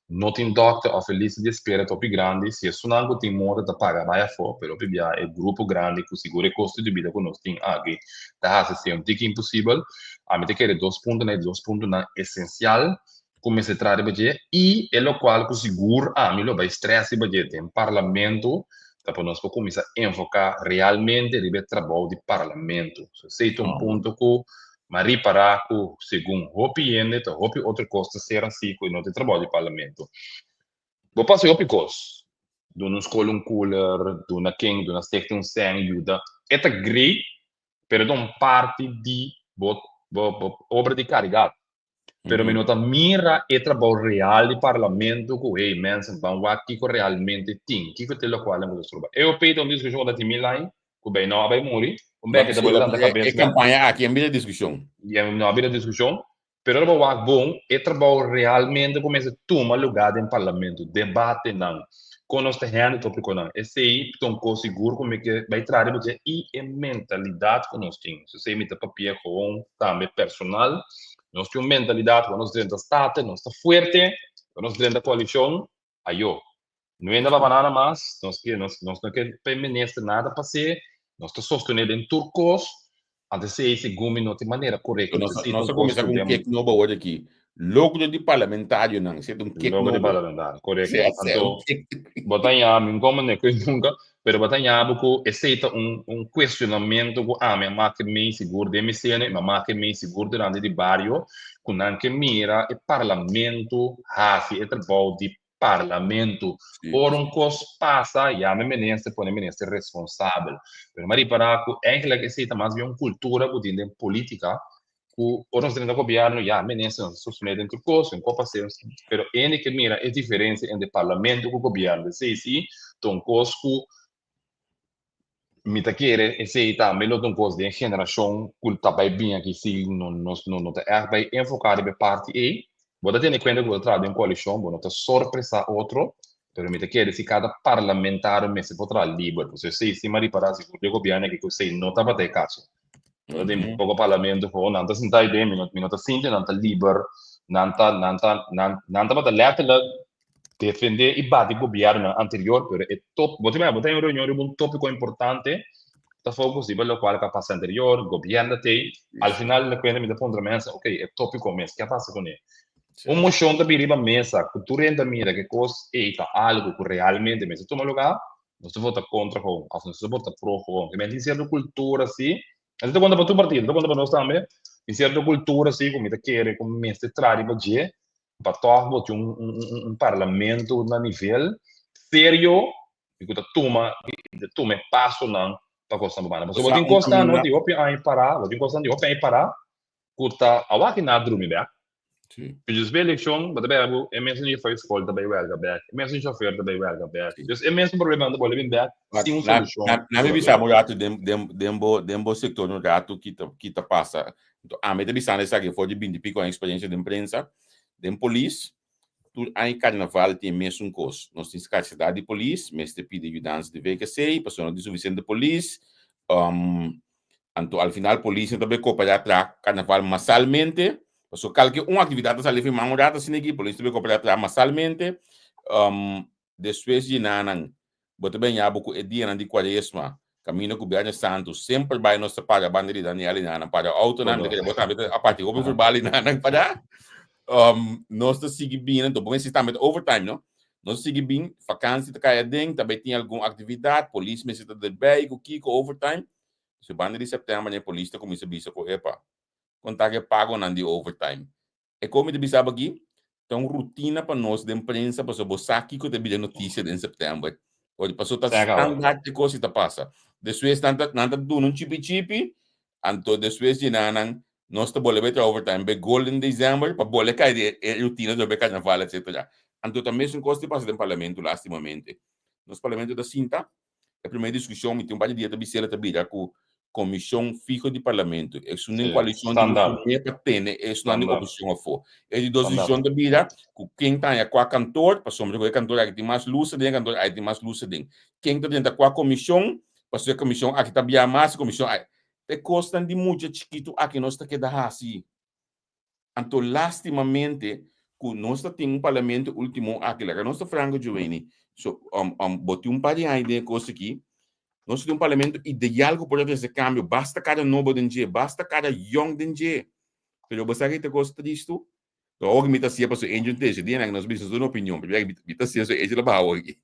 não tem doctor ou feliz de espera top grande, se é sunango tem moda da paga vai a for, pero pibia é grupo grande que segura custo de vida que nós tem aqui. Tá se um tique impossível, a mim te quer 2 pontos, né, 2 pontos na essencial comecei a trabalhar e é o qual que seguro mim lo vai estresse budget em parlamento para nós começar a enfocar realmente o trabalho de parlamento se é ponto que mas para que segundo hopi ende to hopi outra coisa ser assim que não tem trabalho de parlamento vou passar hopi coisa do nos escola cooler do na king do na stichting sang ajuda é great pero não parte de obra de caridade pero minuta mira e trabalho real de parlamento que hey mensen van wat kiko realmente ting kiko te lo qual não gosto eu peito um discussão da timilai que bem não vai morrer bem que trabalho da cabeça campanha aqui em discussão e não havia discussão pero o que bom é trabalho realmente começa a tomar lugar em parlamento debate não quando nós temos tópico não esse aí então com seguro como é que vai trazer e a mentalidade que nós temos se você me tá papel com também personal nós temos mentalidade, quando nós dentro da Estado, nós estamos forte, quando nós dentro da coalição, aí não ainda vai nada mais, nós não queremos ministrar nada para ser, nós estamos sustentando em turcos, antes de ser esse gume não de maneira correta. Nós começamos com um que novo hoje aqui, logo de parlamentário não, se é um que logo de parlamentário, correto. Então, botanha, me como não que nunca, pero botanha porque aceita questionamento que me marca me seguro de me cena, me marca me seguro durante de barrio, com que mira o parlamento, hace o trabalho de parlamento. Por coisa passa, me ministro, põe ministro responsável. Pero Maria para que eigenlijk aceita mais bem cultura que tem política. O nós temos governo ministro sustenta dentro do curso, em copa pero ele que mira a diferença entre parlamento e o governo. Se então coisa me tá querer esse também não tem coisa de geração que tá bem aqui se não tá bem enfocado em parte e vou ter em conta que o trabalho em coalição vou tá surpresa outro pero me tá querer se cada parlamentar me se potrà livre você se mari para se o governo que você não tá bater caso tem pouco parlamento com não tá sentar bem minuto sinto não tá livre não tá bater letra defender e bater o governo anterior, pero é top. Você vai botar em reunião um tópico importante, tá foi possível o qual capaz anterior, o governo tem, ao final da conta me dá ponto mesa, ok, é tópico mesmo, que passa com ele. Uma moção da biriba mesa, que tu renda mira que coisa é algo que realmente mesmo toma lugar, você vota contra com, você vota pro com, que me certa cultura assim, então quando para tu partido, quando para nós também, em certa cultura assim, como te quer, como mesmo trai para para tornar parlamento na nível sério e que toma passo não pa costa mbana. So Sa botin costa caminho no lá. di opi ai para, botin costa di opi ai para, curta awaki na drumi ba. Sim. Dus bij election, maar daarbij hebben we mensen die voor school daarbij werken bij, mensen die chauffeur daarbij werken bij. Dus mensen problemen aan de bolen bij, sim solution. Na me bisa mo rato dembo sector no rato kita passa. Então, a me bisa nessa que foi de 20 pico a experiência de imprensa, dem police, tu ai carnaval tem mesmo cos. Nós temos capacidade de police, mas te pide ajudança de VKC, pessoa de suficiente de police. Então, al final police também coopera para carnaval massalmente. So, qualquer uma atividade sale firmar um data sin aqui, polícia também coopera massalmente. Depois de nada, botar bem a boca é dia de quaresma, caminho com o Bernardo Santos, sempre vai nossa para a bandeira Daniel Nana para auto na que botar a parte open verbal Nana para nós seguir bem, então bom sistema de overtime, não? Nós seguir bem, vacância de caia dentro, também tem alguma atividade, polícia me está de bem, com Kiko overtime. Se bandeira de setembro, né, polícia começa a bisa com epa. Quanto pago na de overtime. E como de bisaba aqui, então rotina para nós de imprensa, para você aqui que te notícia de setembro. Hoje passou tá standard de coisa que passa. Depois nada do um chipi, então depois de nada nós te boleh better overtime, be golden December, para boleh cair de rotina do carnaval etc. Então também são coisas que passam no parlamento lastimamente. Nos parlamento da Cinta, a primeira discussão, tem um par de dias de bisela de bira com comissão fixa de parlamento. Isso não é coalição de para ter, isso não é opção a for. É de discussão de bira com quem está com a cantor, para sombra com a cantora que tem mais luz, tem mais luz dentro. Quem está dentro com a comissão, para ser a comissão aqui está bem mais comissão. É custa de muito chiquito aqui nós está queda assim. Então lastimamente, que nós temos parlamento último aqui, lá nós está frango Giovanni. So botei um par de ideia coisa aqui. Nós temos parlamento ideal que pode fazer câmbio. Basta cada novo dengue, basta cada young dengue. Pero você que te gosta disso? Então, hoje me está se para o engine teste, dia nós precisamos de uma opinião. Porque me está se isso é lá hoje.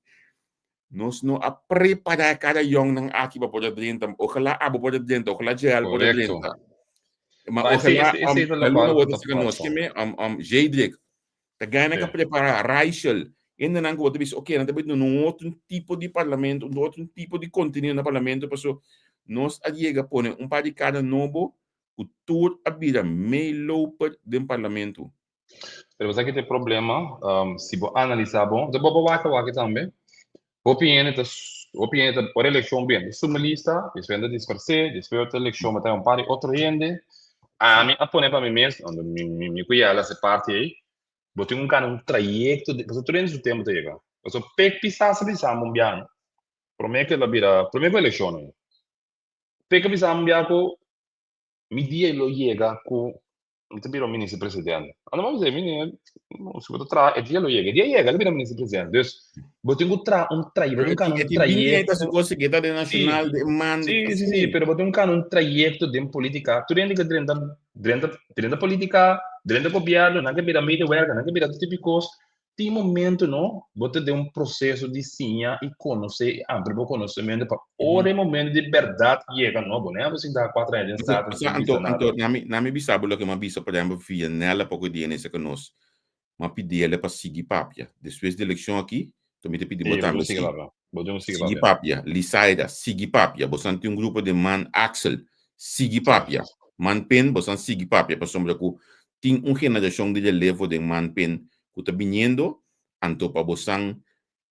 Nós não a preparar cada young nang aqui para poder dentro. Ojalá abo poder dentro, ojalá gel poder dentro. Mas ojalá não vou dizer nós que me Jedrick. Tá ganhando que preparar Rachel. Ainda não vou dizer, ok, não tem um outro tipo de parlamento, um outro tipo de contenido no parlamento, porque nós a chega pôr um par de cada novo, o tour a vida meio do parlamento. Mas aqui tem problema, se você analisar bom, de bobo waka também. Opinião por eleição bem, suma lista, depois de discutir, depois da eleição vai ter um par de outro gente. A mim apone para mim mesmo, me cuida essa parte aí. Botei um trajeto, porque tu dentro do tempo te chega. Porque pek pisar se pisar mundial. Promete que ela vira, promete que eleção. Pek pisar mundial com media lo chega com não te vira o ministro presidente. Não vamos dizer, menino, se você traz, é dia lo chega, ele vira ministro presidente. Então, botei um trajeto, trajeto. Se conseguir da nacional de man. Sim, pero botei um trajeto de política. Tu dentro da política, dentro do governo, não que vira meio work, não que vira típicos. Tem momento, não? Botei de um processo de sinha e conhecer, amplo conhecimento para o momento de verdade chega, não? Bom, né? Você dá 4 anos, então, na minha bisaba, o que uma bisa, por exemplo, filha, nela pouco dia nessa que nós, uma pedir ela para seguir papia. Depois da eleição aqui, também te pedi botar seguir papia, Lisaida, seguir papia. Você tem um grupo de man Axel, seguir papia. Man pen, você seguir papia, para sombra que tem uma geração de levo de man pen que está vindo, então para você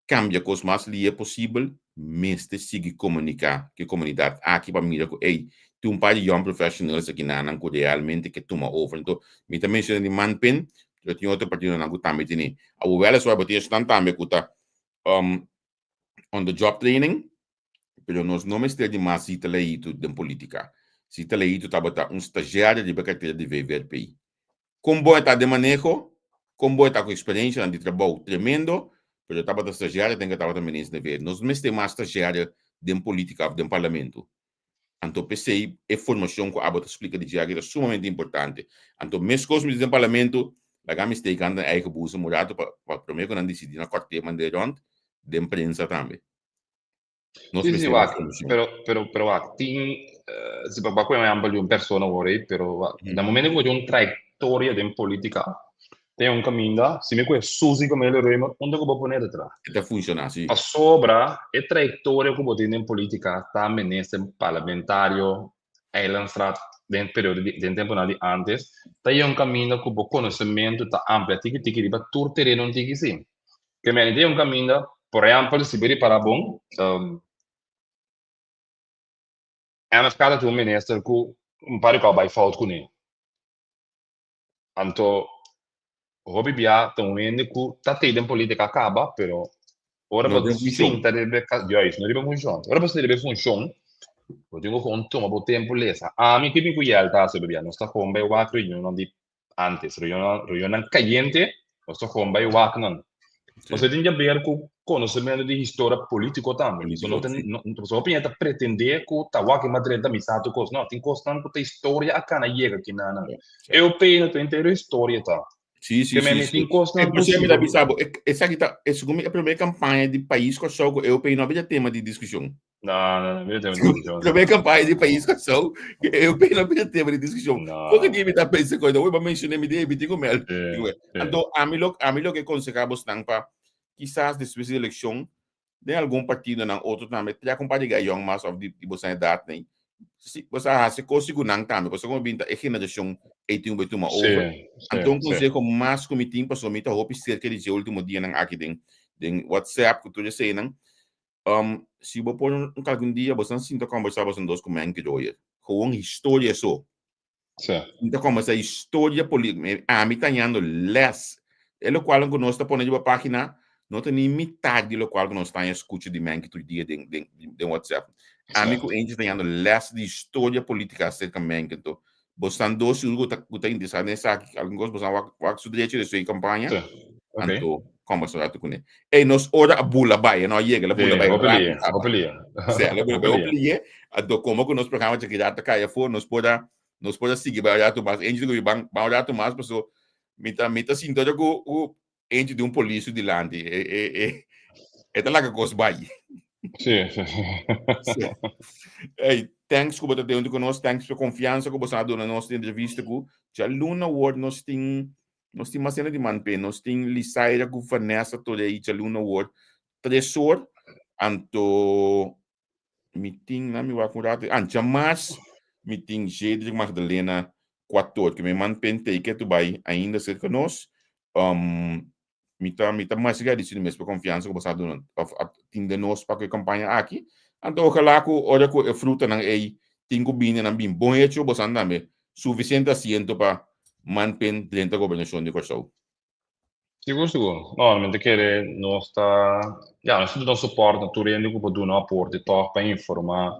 cambiar coisas mais ali é possível, mas te seguir comunicar, que a comunidade aqui para mim, tem um par de young professionals aqui na que realmente que toma over. Então, me também mencionei de man pen, eu tinha outro partido na que também tinha. A Uela só vai bater esse também que está on the job training, pero nós não estamos de mais se leído de política. Se leído está botar estagiário de carteira de VVRPI. Como está de manejo, como está com experiência de trabalho tremendo, pero estava da estagiária, tem que estar também nesse nível. Nós não temos mais estagiária de política, de parlamento. Então, pensei, a formação que a Abba explica de diário é sumamente importante. Então, mesmo coisas do parlamento, a gama está ficando na eigen bolsa, mudado para primeiro não decidir na corte maneira de imprensa também. Sim, pero tem, se para quem é uma pessoa não ora, pero no momento que eu trajetória de política, tem caminho, se me conhece Suzy como ele rema, onde eu vou pôr detrás. Está funcionando, sim. A sobra, a trajetória que eu tenho em política, também nesse parlamentário, Eilandstraat, dentro período de tempo de antes, tem caminho que o conhecimento está amplo, tem que ir para todo terreno, tem que sim. Que me tem caminho, por exemplo, se vir para bom, é uma escala de ministro que pare que vai falta com ele. Então, hobby bia tão único, tá tendo política acaba, pero ora Não para tem sim, tá deve não deve funcionar. Ora para deve funcionar. Eu tenho que tomar o tempo lesa. A mim que me cuidar tá sobre bia, nós tá com bem o reunião de antes, reunião caliente, nós tá com bem o não. Você tem que ver com conhecimento de história política também. Você não tem, você pode pretender que o tawa que Madrid da misato cos, não, tem constante que história a cana chega aqui na. Eu penso que inteira história tá. Sim, sim, sim. Por isso, me sabe, essa aqui tá, essa é a primeira campanha de país que eu sou, eu penso, não havia tema de discussão. Não havia tema de discussão. Primeira campanha de país que eu sou, eu penso, não havia tema de discussão. Porque de me dar para essa coisa, eu vou mencionar me de digo mel. Então, a mim lo que aconselhamos para quizás depois da eleição, de algum partido não outro também, já compartilhar young mass of de você idade, né? Se você conseguir não também, você como binta é que na gestão 18 betul uma over. Então consegue mais comitim para somita hope cerca de último dia nang aqui den WhatsApp que tu já sei não. Se você pôr algum dia você sinta conversar você dois com mãe que doer. Com história só. Então como essa história política, a mim tá ganhando less. É o qual nós está pondo na página, não tem nem metade do qual nós está escutando de mãe que tu dia den WhatsApp. A mim que a gente está ganhando less de história política acerca mãe que tu Bostan dois julgo tá interessado nessa aqui alguns bostan wak su direito de sua campanha. Anto como só tu kune. E nos ora a bula vai, não chega a bula vai. Hopelia. Certo, hopelia. Ado como que nos programa de que data caia for, nos poda seguir vai já tu mais. Ende do bang, vai já tu mais pessoa. Mita sinto que o ende de polícia de lande. Tá lá que cos vai. Sim. Hey, thanks por ter vindo conosco, thanks pela confiança que você deu na nossa entrevista. Já Luna Award nós tem uma cena de manpe, nós tem Lisaira que Vanessa toda aí, já Luna Award, tresor, anto meeting na mi wakurate, ancha mais meeting Jedrick Magdalena 4, que me manpen take tu vai ainda ser conosco. Mita mais chegar disso mesmo para confiança que você deu atende nós para a campanha aqui. Então, ojalá que olha que fruta ng ay tingko bini ng bim. Bom hecho, bosan dami. Suficiente asiento para manpen dentro da governação de Corsau. Seguro. Normalmente que nós nós suporte, nós temos que poder dar aporte para informar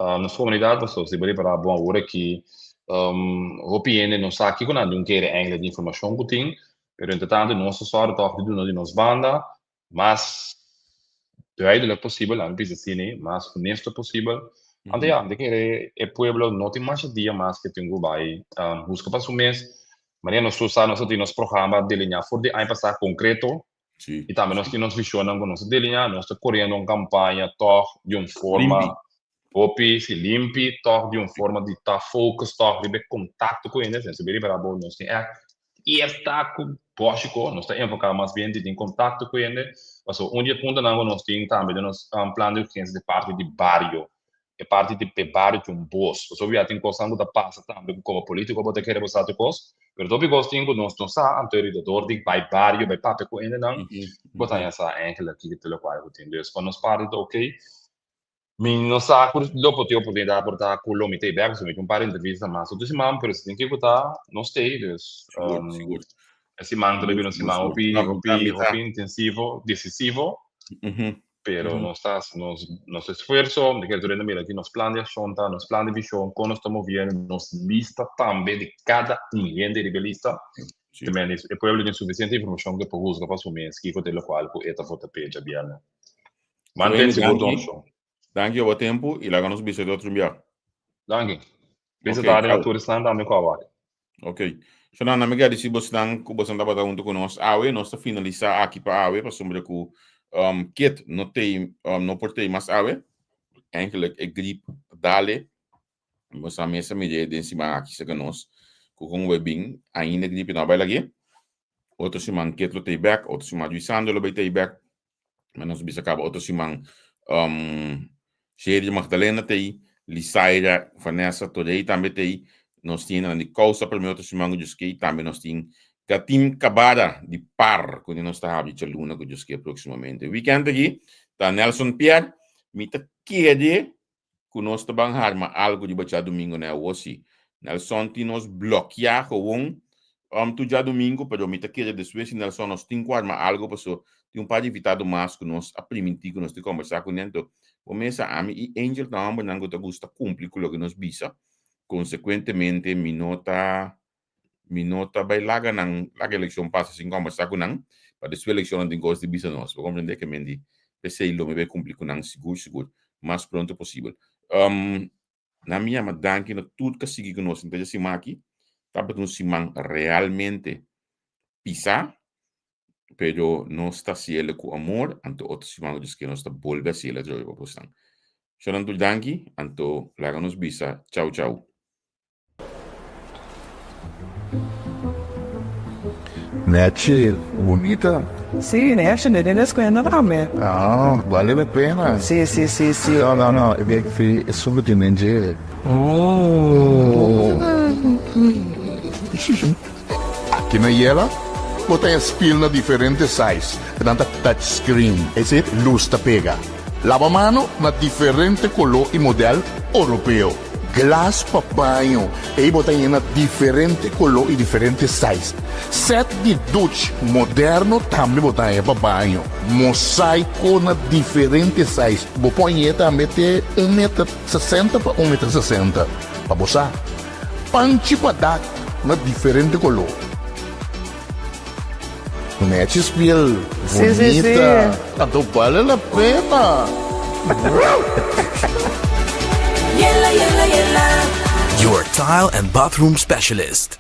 nas comunidades, se bem para boa hora que o PN não sabe que quando não quer ainda de informação que tem, pero entretanto nós só de nós banda, mas duidelijk possível, não precisa assim, mas honesto possível. Ante de que o pueblo não tem mais dia mais que tem que vai buscar para o mês, mas nós temos programa de linha for de ano passado concreto, e também nós temos visão com nossa de linha, nós estamos correndo uma campanha de uma forma opi, se limpe, de uma forma de estar focus, de contato com eles, se bem para bom nós temos e está com Bóchico, nós estamos enfocando mais bem em contato com ele. Mas onde ponto nós temos também nós plano de urgência de parte de bairro, e parte de bairro de boss. Nós já tem coisa que passa também como político, pode querer você ter coisa, mas dopo gosto nós não sa anterior de bairro, vai papo com ele não. Botar essa enkele aqui que te qual tem. Então, quando nós parte ok, não sa dopo ter oportunidade para estar com o Lomite Berg, se me compara entrevista mas o desse mas por tem que botar nós temos Seguro. Esse manto de se chama hobby intensivo, decisivo, pero nosso esforço, de que durante a aqui nos planos de ação, nos planos de visão, quando nós estamos vendo, nos lista também de cada ninguém de rebelista, também o povo tem suficiente informação que pode usar para o mês, que é o qual o ETA vota peja bem. Mantém seguro do show. Danke o tempo e lá nos bisou outro dia. Danke. Visitar na turista também com a Ok. So na namiga di si bosang ku bosang dapat untuk kunos awe nós está finalizar aqui para awe para sombra ku kit no tem no portei mas awe enkele grip dale bosang mesa media de cima aqui se conos ku com webing ainda grip na vai lagi outro simang Ketlo Tayback, outro simang Juisandolo by Tayback, mas nós bisa acaba outro simang Sherry Magdalena Tay, Lisaira, Vanessa, Torei também Tay, nós tínhamos na causa para outro simang Juski, também nós tínhamos Katim Kabara de par, quando nós estávamos de luna com Juski proximamente. Weekend aqui, tá Nelson Pierre, mita quede que nós estamos harma algo de baixar domingo né hoje. Nelson ti nos bloquear com tu já domingo, pero mita quede depois Nelson nós tem harma algo passo tem par de invitado mais que nós a permitir que nós te conversar com ele. Começa a mim e Angel também não gosta cumprir com o que nos bisa. Consequentemente minota vai laga eleição passa sem conversar com ele, para depois eleição não tem coisa de bisa nós. Vou compreender que mendi pensei lo me vai cumprir com ele seguro mais pronto possível. Na minha madanque na tudo que sigue conosco então se maqui tá para simang realmente pisar pero não está cielo com amor anto outro simang diz que não está volve a cielo de hoje postan choran tu danki anto laga nos bisa tchau tchau. Nete, bonita. Sí, Nash, nella scuola rame. Ah, vale a pena. Sì, sì, sì, sì. No, é solo de Nigeria. Aqui na Yela, você tem na diferentes sizes, tanto touchscreen, esse luz tá pega. Lavamano na diferente color e modelo europeu. Glass pa banho, e botem na diferente color e diferente size. Set de douche moderno também botem pa banho. Mosaico na diferente size. Bopõe também tem 1,60 m para 1,60 m. Para boçar. Panchi pa dar na diferente color. Mete spiel. Bonita. Tanto vale a pena. Your tile and bathroom specialist.